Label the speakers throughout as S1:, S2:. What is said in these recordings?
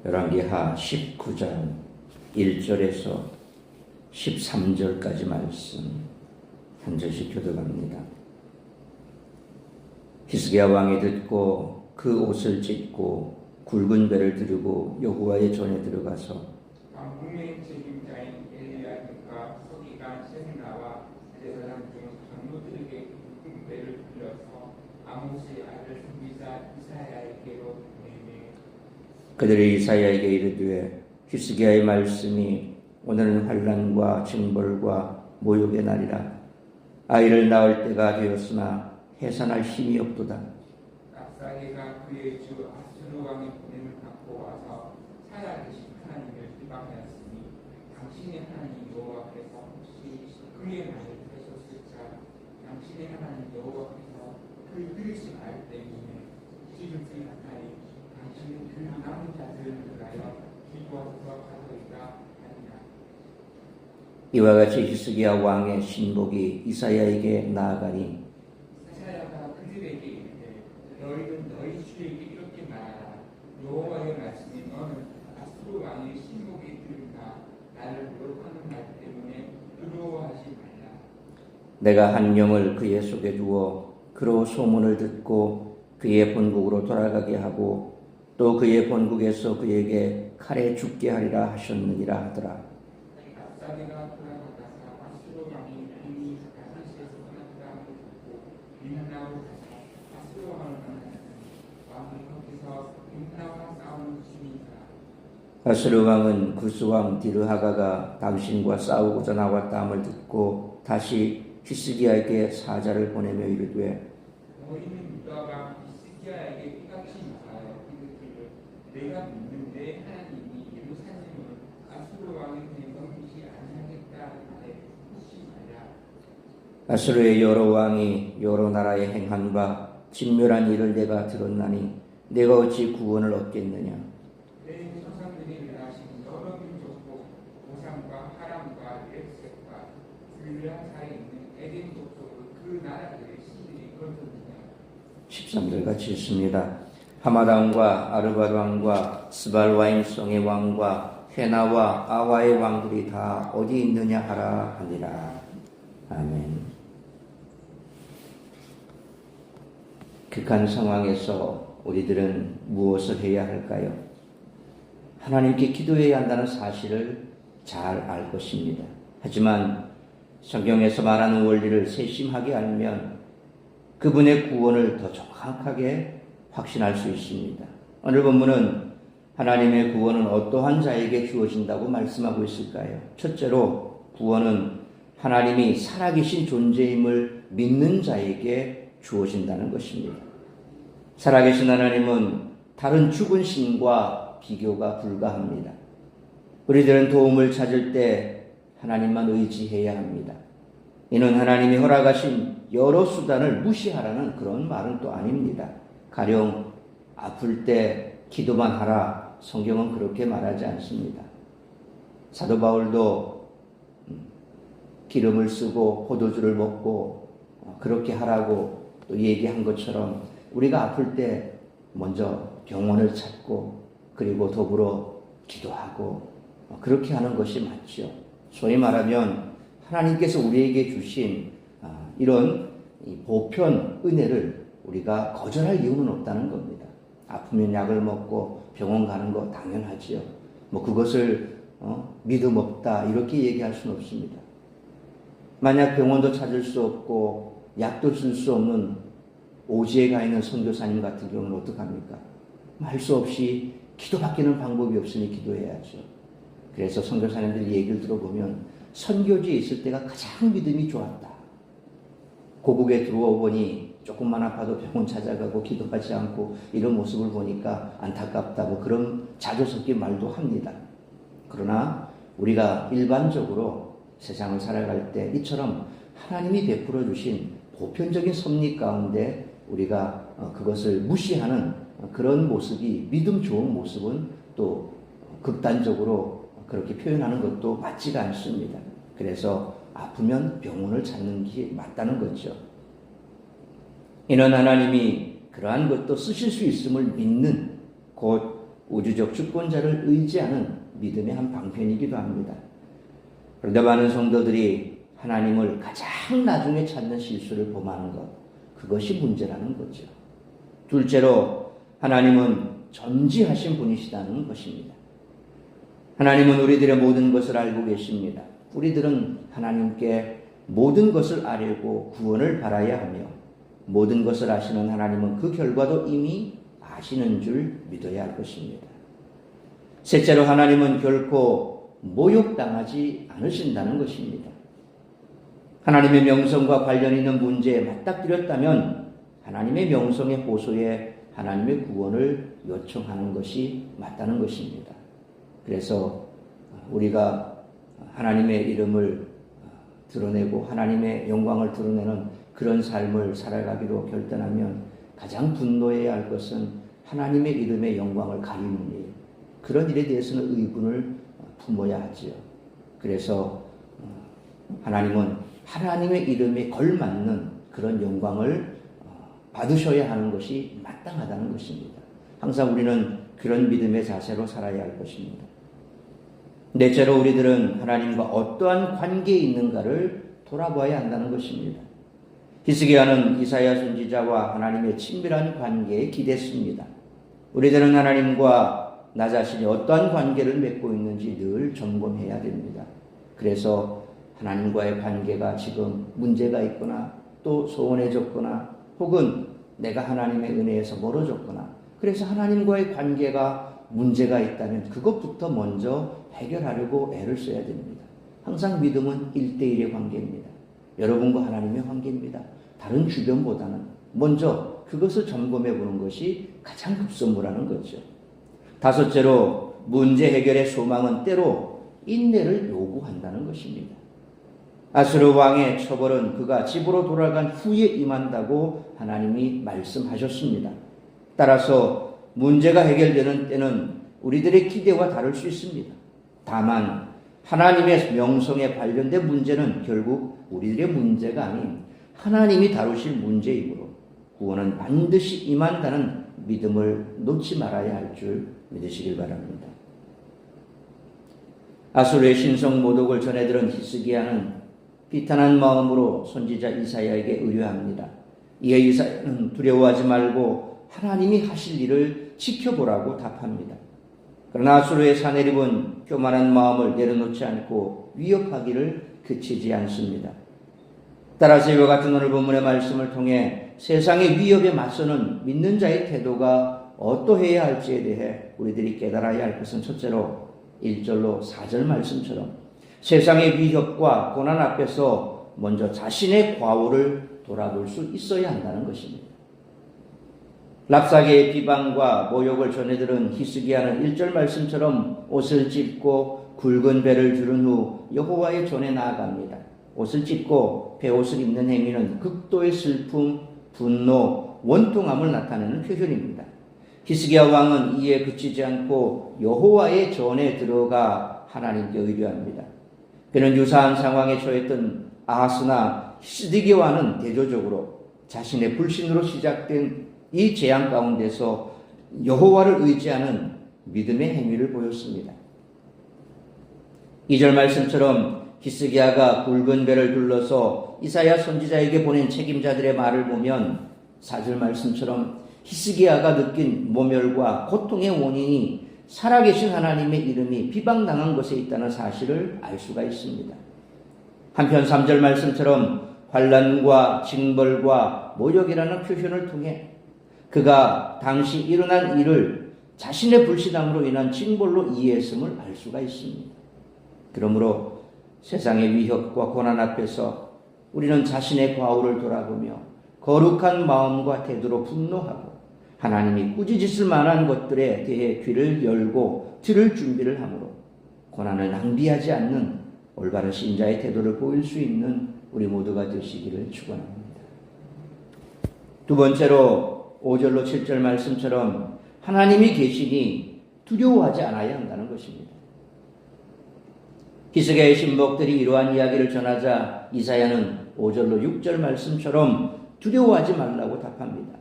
S1: 열왕기하 19장 1절에서 13절까지 말씀 한 절씩 교독합니다. 히스기야 왕이 듣고 그 옷을 찢고 굵은 배를 두르고 여호와의 전에 들어가서
S2: 왕궁의 책임자인 엘리야kim과 서기관 세므나와 제사장 중 장로들에게 굵은 배를 빌려서 아모스의 아들 선지자 이사야에게로 보내매
S1: 그들이 이사야에게 이르되 히스기야의 말씀이 오늘은 환난과 징벌과 모욕의 날이라. 아이를 낳을 때가 되었으나 해산할 힘이 없도다.
S2: 랍사게가 그의 주 아수르 왕의 보냄을 받고 와서 살아계신 하나님을 비방하였으니 당신의 하나님 여호와께서 혹시 그의 말을 들으셨을까? 당신의 하나님 여호와께서 그를 들으신 알 때문에 지금까지 나타니 당신은 그 남은 자들을 위하여 기도하소서 하소이다 하니라.
S1: 이와 같이 히스기야 왕의 신복이 이사야에게 나아가니
S2: 이사야가 그들에게 이르되 너희는 너희 주에게 이렇게 말하라. 여호와의 말씀이 너는 아수르 왕의 신복이 들으나 나를 모욕하는 말 때문에 두려워하지 말라.
S1: 내가 한 영을 그의 속에 두어 그로 소문을 듣고 그의 본국으로 돌아가게 하고 또 그의 본국에서 그에게 칼에 죽게 하리라 하셨느니라 하더라.
S2: 랍사게가 돌아가다가 아수르 왕이 이미 다시에서 떠났다함을 듣고 림나로 가서 아수르 왕을 만났으니 왕이 거기서 림나와 싸우는 중이니라.
S1: 아수르 왕은 구스왕 디르하가가 당신과 싸우고자 나왔다 함을 듣고 다시 히스기야에게 사자를 보내며 이르되
S2: 너희는 유다가 히스기야에게 이같이 말하여 이르기를 내가 믿는 내 하나님이 예루살렘을 아수르 왕의 손에 넘기지 아니하겠다 하되 혹시 말라.
S1: 아수르의 여러 왕이 여러 나라에 행한 바 진멸한 일을 내가 들었나니 내가 어찌 구원을 얻겠느냐.
S2: 내 조상들이 멸하신 여러 민족국 고산과 하람과 렉색과 불량 사이에 있는 에덴 족속을 그 나라들의 신들이 거두느냐.
S1: 13절 같이 읽습니다. 하마당과 아르밧 왕과 스발와임성의 왕과 헤나와 아와의 왕들이 다 어디 있느냐 하라 하니라. 아멘. 극한 상황에서 우리들은 무엇을 해야 할까요? 하나님께 기도해야 한다는 사실을 잘 알 것입니다. 하지만 성경에서 말하는 원리를 세심하게 알면 그분의 구원을 더 정확하게 확신할 수 있습니다. 오늘 본문은 하나님의 구원은 어떠한 자에게 주어진다고 말씀하고 있을까요? 첫째로 구원은 하나님이 살아계신 존재임을 믿는 자에게 주어진다는 것입니다. 살아계신 하나님은 다른 죽은 신과 비교가 불가합니다. 우리들은 도움을 찾을 때 하나님만 의지해야 합니다. 이는 하나님이 허락하신 여러 수단을 무시하라는 그런 말은 또 아닙니다. 가령 아플 때 기도만 하라, 성경은 그렇게 말하지 않습니다. 사도 바울도 기름을 쓰고 포도주를 먹고 그렇게 하라고 또 얘기한 것처럼 우리가 아플 때 먼저 병원을 찾고 그리고 더불어 기도하고 그렇게 하는 것이 맞죠. 소위 말하면 하나님께서 우리에게 주신 이런 보편 은혜를 우리가 거절할 이유는 없다는 겁니다. 아프면 약을 먹고 병원 가는 거 당연하지요. 그것을 믿음 없다 이렇게 얘기할 수는 없습니다. 만약 병원도 찾을 수 없고 약도 쓸 수 없는 오지에 가 있는 선교사님 같은 경우는 어떡합니까? 할 수 없이 기도밖에는 방법이 없으니 기도해야죠. 그래서 선교사님들 얘기를 들어보면 선교지에 있을 때가 가장 믿음이 좋았다. 고국에 들어와 보니 조금만 아파도 병원 찾아가고 기도하지 않고 이런 모습을 보니까 안타깝다고 그런 자주 섞인 말도 합니다. 그러나 우리가 일반적으로 세상을 살아갈 때 이처럼 하나님이 베풀어 주신 보편적인 섭리 가운데 우리가 그것을 무시하는 그런 모습이 믿음 좋은 모습은 또 극단적으로 그렇게 표현하는 것도 맞지가 않습니다. 그래서 아프면 병원을 찾는 게 맞다는 거죠. 이는 하나님이 그러한 것도 쓰실 수 있음을 믿는 곧 우주적 주권자를 의지하는 믿음의 한 방편이기도 합니다. 그런데 많은 성도들이 하나님을 가장 나중에 찾는 실수를 범하는 것, 그것이 문제라는 거죠. 둘째로 하나님은 전지하신 분이시다는 것입니다. 하나님은 우리들의 모든 것을 알고 계십니다. 우리들은 하나님께 모든 것을 아뢰고 구원을 바라야 하며 모든 것을 아시는 하나님은 그 결과도 이미 아시는 줄 믿어야 할 것입니다. 셋째로 하나님은 결코 모욕당하지 않으신다는 것입니다. 하나님의 명성과 관련 있는 문제에 맞닥뜨렸다면 하나님의 명성의 호소에 하나님의 구원을 요청하는 것이 맞다는 것입니다. 그래서 우리가 하나님의 이름을 드러내고 하나님의 영광을 드러내는 그런 삶을 살아가기로 결단하면 가장 분노해야 할 것은 하나님의 이름의 영광을 가리는 일, 그런 일에 대해서는 의분을 품어야 하지요. 그래서 하나님은 하나님의 이름에 걸맞는 그런 영광을 받으셔야 하는 것이 마땅하다는 것입니다. 항상 우리는 그런 믿음의 자세로 살아야 할 것입니다. 넷째로 우리들은 하나님과 어떠한 관계에 있는가를 돌아봐야 한다는 것입니다. 히스기야는 이사야 선지자와 하나님의 친밀한 관계에 기댔습니다. 우리들은 하나님과 나 자신이 어떠한 관계를 맺고 있는지 늘 점검해야 됩니다. 그래서 하나님과의 관계가 지금 문제가 있거나 또 소원해졌거나 혹은 내가 하나님의 은혜에서 멀어졌거나 그래서 하나님과의 관계가 문제가 있다면 그것부터 먼저 해결하려고 애를 써야 됩니다. 항상 믿음은 1대1의 관계입니다. 여러분과 하나님의 관계입니다. 다른 주변보다는 먼저 그것을 점검해 보는 것이 가장 급선무라는 거죠. 다섯째로 문제 해결의 소망은 때로 인내를 요구한다는 것입니다. 아수르 왕의 처벌은 그가 집으로 돌아간 후에 임한다고 하나님이 말씀하셨습니다. 따라서 문제가 해결되는 때는 우리들의 기대와 다를 수 있습니다. 다만 하나님의 명성에 관련된 문제는 결국 우리들의 문제가 아닌 하나님이 다루실 문제이므로 구원은 반드시 임한다는 믿음을 놓지 말아야 할 줄 믿으시길 바랍니다. 아수르의 신성 모독을 전해들은 히스기야는 비탄한 마음으로 선지자 이사야에게 의뢰합니다. 이에 이사야는 두려워하지 말고 하나님이 하실 일을 지켜보라고 답합니다. 그러나 아수르의 사내립은 교만한 마음을 내려놓지 않고 위협하기를 그치지 않습니다. 따라서 이와 같은 오늘 본문의 말씀을 통해 세상의 위협에 맞서는 믿는 자의 태도가 어떠해야 할지에 대해 우리들이 깨달아야 할 것은 첫째로 1절로 4절 말씀처럼 세상의 위협과 고난 앞에서 먼저 자신의 과오를 돌아볼 수 있어야 한다는 것입니다. 랍사게의 비방과 모욕을 전해들은 히스기야는 1절 말씀처럼 옷을 찢고 굵은 배를 두른 후 여호와의 전에 나아갑니다. 옷을 찢고 베옷을 입는 행위는 극도의 슬픔, 분노, 원통함을 나타내는 표현입니다. 히스기야 왕은 이에 그치지 않고 여호와의 전에 들어가 하나님께 의뢰합니다. 그는 유사한 상황에 처했던 아하스나 시드기야와는 대조적으로 자신의 불신으로 시작된 이 재앙 가운데서 여호와를 의지하는 믿음의 행위를 보였습니다. 2절 말씀처럼 히스기야가 굵은 배를 둘러서 이사야 선지자에게 보낸 책임자들의 말을 보면 4절 말씀처럼 히스기야가 느낀 모멸과 고통의 원인이 살아계신 하나님의 이름이 비방당한 것에 있다는 사실을 알 수가 있습니다. 한편 3절 말씀처럼 환난과 징벌과 모욕이라는 표현을 통해 그가 당시 일어난 일을 자신의 불신앙으로 인한 징벌로 이해했음을 알 수가 있습니다. 그러므로 세상의 위협과 고난 앞에서 우리는 자신의 과오를 돌아보며 거룩한 마음과 태도로 분노하고 하나님이 꾸짖으실 만한 것들에 대해 귀를 열고 들을 준비를 하므로 고난을 낭비하지 않는 올바른 신자의 태도를 보일 수 있는 우리 모두가 되시기를 축원합니다. 두 번째로 5절로 7절 말씀처럼 하나님이 계시니 두려워하지 않아야 한다는 것입니다. 히스기야의 신복들이 이러한 이야기를 전하자 이사야는 5절로 6절 말씀처럼 두려워하지 말라고 답합니다.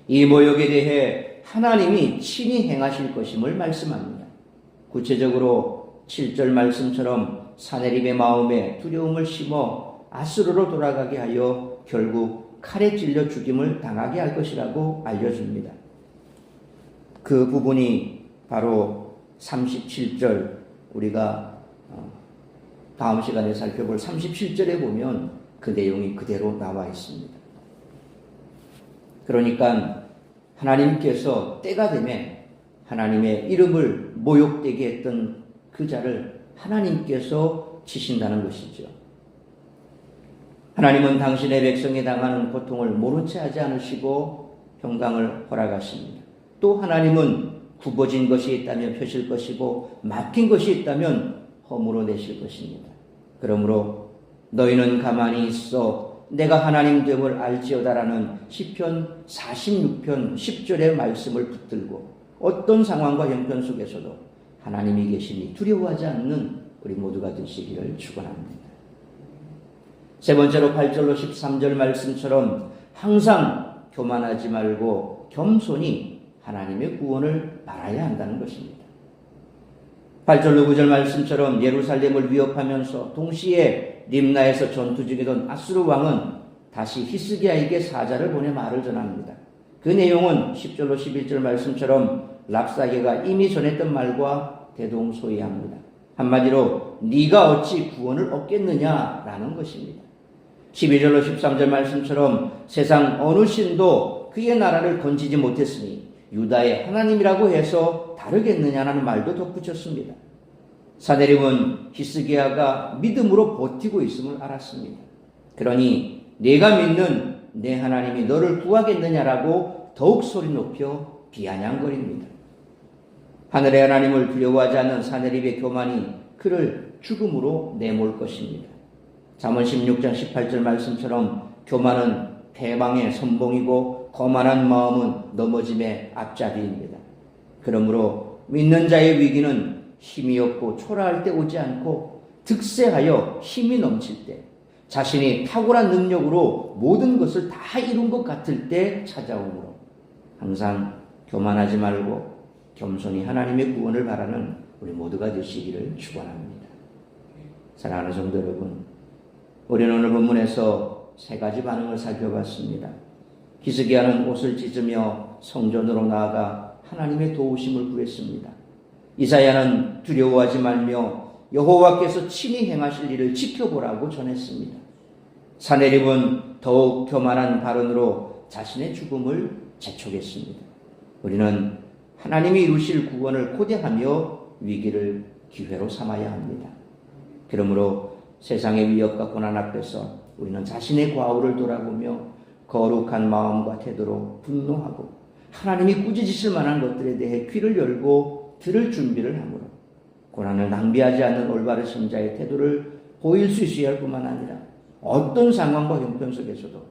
S1: 이 모욕에 대해 하나님이 친히 행하실 것임을 말씀합니다. 구체적으로 7절 말씀처럼 사내립의 마음에 두려움을 심어 아수르로 돌아가게 하여 결국 칼에 찔려 죽임을 당하게 할 것이라고 알려줍니다. 그 부분이 바로 37절, 우리가 다음 시간에 살펴볼 37절에 보면 그 내용이 그대로 나와 있습니다. 그러니까 하나님께서 때가 되면 하나님의 이름을 모욕되게 했던 그 자를 하나님께서 치신다는 것이죠. 하나님은 당신의 백성이 당하는 고통을 모른 채 하지 않으시고 평강을 허락하십니다. 또 하나님은 굽어진 것이 있다면 펴실 것이고 막힌 것이 있다면 허물어 내실 것입니다. 그러므로 너희는 가만히 있어 내가 하나님 됨을 알지어다라는 시편 46편 10절의 말씀을 붙들고 어떤 상황과 형편 속에서도 하나님이 계시니 두려워하지 않는 우리 모두가 되시기를 축원합니다. 세 번째로 8절로 13절 말씀처럼 항상 교만하지 말고 겸손히 하나님의 구원을 바라야 한다는 것입니다. 8절로 9절 말씀처럼 예루살렘을 위협하면서 동시에 림나에서 전투 중이던 아수르 왕은 다시 히스기야에게 사자를 보내 말을 전합니다. 그 내용은 10절로 11절 말씀처럼 랍사게가 이미 전했던 말과 대동소이합니다. 한마디로 네가 어찌 구원을 얻겠느냐라는 것입니다. 12절로 13절 말씀처럼 세상 어느 신도 그의 나라를 건지지 못했으니 유다의 하나님이라고 해서 다르겠느냐라는 말도 덧붙였습니다. 사내립은 히스기야가 믿음으로 버티고 있음을 알았습니다. 그러니 네가 믿는 내 하나님이 너를 구하겠느냐라고 더욱 소리 높여 비아냥거립니다. 하늘의 하나님을 두려워하지 않는 사내립의 교만이 그를 죽음으로 내몰 것입니다. 잠언 16장 18절 말씀처럼 교만은 패망의 선봉이고 거만한 마음은 넘어짐의 앞잡이입니다. 그러므로 믿는 자의 위기는 힘이 없고 초라할 때 오지 않고 득세하여 힘이 넘칠 때 자신이 탁월한 능력으로 모든 것을 다 이룬 것 같을 때 찾아오므로 항상 교만하지 말고 겸손히 하나님의 구원을 바라는 우리 모두가 되시기를 축원합니다. 사랑하는 성도 여러분, 우리는 오늘 본문에서 세 가지 반응을 살펴봤습니다. 히스기야는 옷을 찢으며 성전으로 나아가 하나님의 도우심을 구했습니다. 이사야는 두려워하지 말며 여호와께서 친히 행하실 일을 지켜보라고 전했습니다. 사내립은 더욱 교만한 발언으로 자신의 죽음을 재촉했습니다. 우리는 하나님이 이루실 구원을 고대하며 위기를 기회로 삼아야 합니다. 그러므로 세상의 위협과 고난 앞에서 우리는 자신의 과오를 돌아보며 거룩한 마음과 태도로 분노하고 하나님이 꾸짖으실 만한 것들에 대해 귀를 열고 들을 준비를 하므로 고난을 낭비하지 않는 올바른 신자의 태도를 보일 수 있어야 할 뿐만 아니라 어떤 상황과 형편 속에서도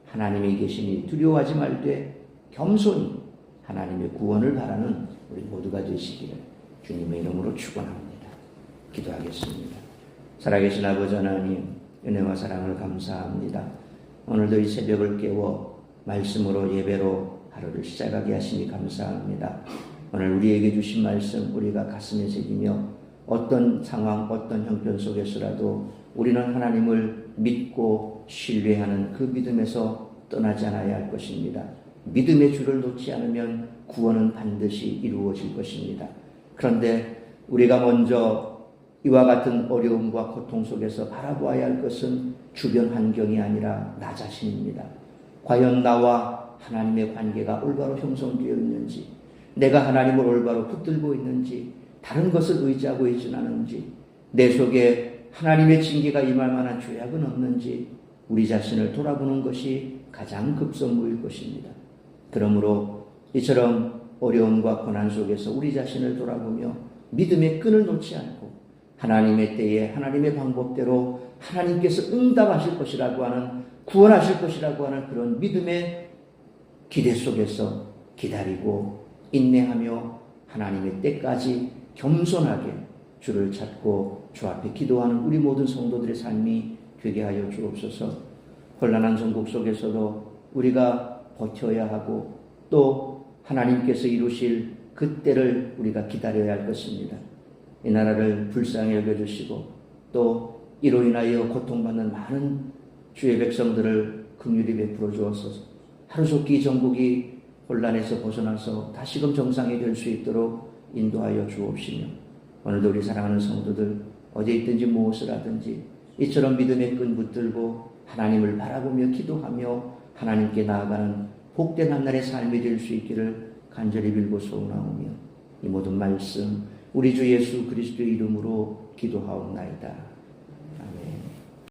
S1: 하나님이 계시니 두려워하지 말되 겸손히 하나님의 구원을 바라는 우리 모두가 되시기를 주님의 이름으로 축원합니다. 기도하겠습니다. 살아계신 아버지 하나님, 은혜와 사랑을 감사합니다. 오늘도 이 새벽을 깨워 말씀으로 예배로 하루를 시작하게 하시니 감사합니다. 오늘 우리에게 주신 말씀 우리가 가슴에 새기며 어떤 상황, 어떤 형편 속에서라도 우리는 하나님을 믿고 신뢰하는 그 믿음에서 떠나지 않아야 할 것입니다. 믿음의 줄을 놓지 않으면 구원은 반드시 이루어질 것입니다. 그런데 우리가 먼저 이와 같은 어려움과 고통 속에서 바라보아야 할 것은 주변 환경이 아니라 나 자신입니다. 과연 나와 하나님의 관계가 올바로 형성되어 있는지, 내가 하나님을 올바로 붙들고 있는지, 다른 것을 의지하고 있지는 않은지, 내 속에 하나님의 징계가 임할 만한 죄악은 없는지 우리 자신을 돌아보는 것이 가장 급선무일 것입니다. 그러므로 이처럼 어려움과 고난 속에서 우리 자신을 돌아보며 믿음의 끈을 놓지 않고 하나님의 때에 하나님의 방법대로 하나님께서 응답하실 것이라고 하는, 구원하실 것이라고 하는 그런 믿음의 기대 속에서 기다리고 인내하며 하나님의 때까지 겸손하게 주를 찾고 주 앞에 기도하는 우리 모든 성도들의 삶이 되게 하여 주옵소서. 혼란한 전국 속에서도 우리가 버텨야 하고 또 하나님께서 이루실 그때를 우리가 기다려야 할 것입니다. 이 나라를 불쌍히 여겨주시고 또 이로 인하여 고통받는 많은 주의 백성들을 긍휼히 베풀어 주옵소서. 하루속히 전국이 혼란에서 벗어나서 다시금 정상이 될 수 있도록 인도하여 주옵시며, 오늘도 우리 사랑하는 성도들 어디 있든지 무엇을 하든지 이처럼 믿음의 끈 붙들고 하나님을 바라보며 기도하며 하나님께 나아가는 복된 한날의 삶이 될 수 있기를 간절히 빌고 소원하오며, 이 모든 말씀 우리 주 예수 그리스도의 이름으로 기도하옵나이다.